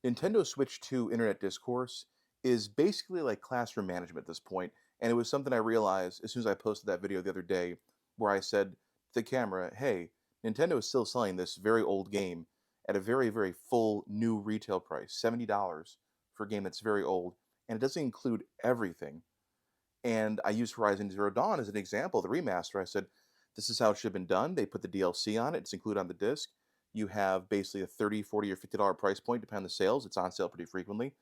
Nintendo Switch 2 Internet Discourse is basically like classroom management at this point, and it was something I realized as soon as I posted that video the other day, where I said to the camera, "Hey, Nintendo is still selling this very old game at a very, very full new retail price, $70 for a game that's very old, and it doesn't include everything." And I used Horizon Zero Dawn as an example, the remaster. I said, this is how it should have been done. They put the DLC on it, it's included on the disc. You have basically a 30, 40, or $50 price point, depending on the sales. It's on sale pretty frequently.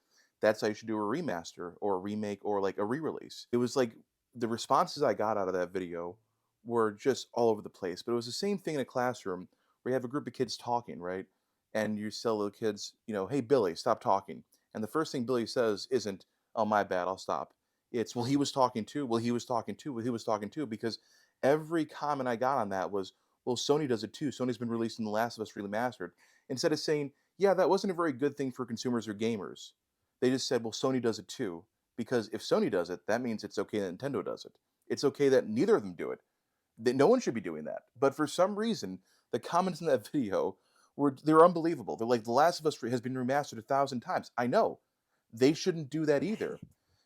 That's how you should do a remaster or a remake or like a re-release. It was like the responses I got out of that video were just all over the place. But it was the same thing in a classroom where you have a group of kids talking, right? And you tell little kids, hey Billy, stop talking. And the first thing Billy says isn't, oh my bad, I'll stop. It's, well, he was talking too. Well, he was talking too. Well, he was talking too. Because every comment I got on that was, well, Sony does it too. Sony's been releasing The Last of Us Remastered. Instead of saying, yeah, that wasn't a very good thing for consumers or gamers, they just said, well, Sony does it too. Because if Sony does it, that means it's okay that Nintendo does it. It's okay that neither of them do it. That no one should be doing that. But for some reason, the comments in that video they're unbelievable. They're like, The Last of Us has been remastered 1,000 times. I know. They shouldn't do that either.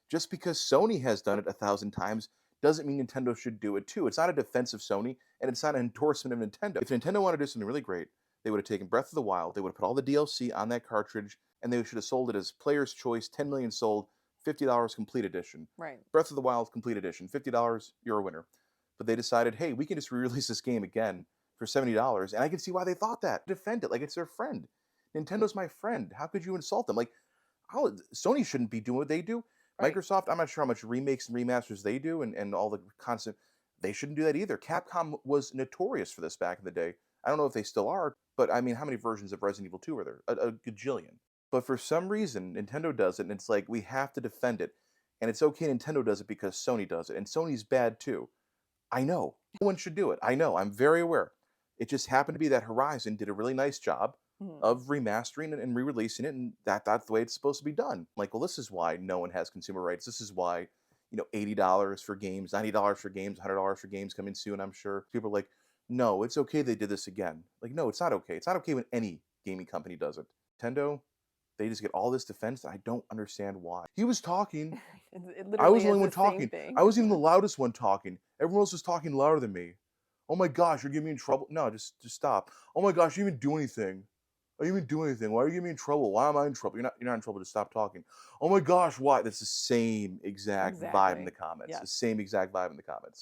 Just because Sony has done it 1,000 times doesn't mean Nintendo should do it too. It's not a defense of Sony, and it's not an endorsement of Nintendo. If Nintendo wanted to do something really great, they would have taken Breath of the Wild, they would have put all the DLC on that cartridge, and they should have sold it as Player's Choice, 10 million sold, $50 complete edition. Right. Breath of the Wild complete edition, $50, you're a winner. But they decided, hey, we can just re-release this game again for $70, and I can see why they thought that. Defend it like it's their friend. Nintendo's my friend. How could you insult them? Like, Sony shouldn't be doing what they do. Right. Microsoft, I'm not sure how much remakes and remasters they do and all the constant, they shouldn't do that either. Capcom was notorious for this back in the day. I don't know if they still are, but I mean, how many versions of Resident Evil 2 are there? A gajillion. But for some reason, Nintendo does it, and it's like, we have to defend it. And it's okay Nintendo does it because Sony does it. And Sony's bad too. I know. No one should do it. I know. I'm very aware. It just happened to be that Horizon did a really nice job Mhm. of remastering and re-releasing it, and that's the way it's supposed to be done. Like, well, this is why no one has consumer rights. This is why, $80 for games, $90 for games, $100 for games coming soon. I'm sure people are like, no, it's okay they did this again. Like, no, it's not okay. It's not okay when any gaming company does it. Nintendo, they just get all this defense. I don't understand why. He was talking. It I was literally the only is one the same talking. I thing. wasn't even the loudest one talking. Everyone else was talking louder than me. Oh my gosh, you're getting me in trouble. No, just stop. Oh my gosh, you didn't even do anything. I didn't even do anything. Why are you getting me in trouble? Why am I in trouble? You're not in trouble. Just stop talking. Oh my gosh, why? That's the same exact vibe in the Exactly. comments. The Yes. same exact vibe in the comments.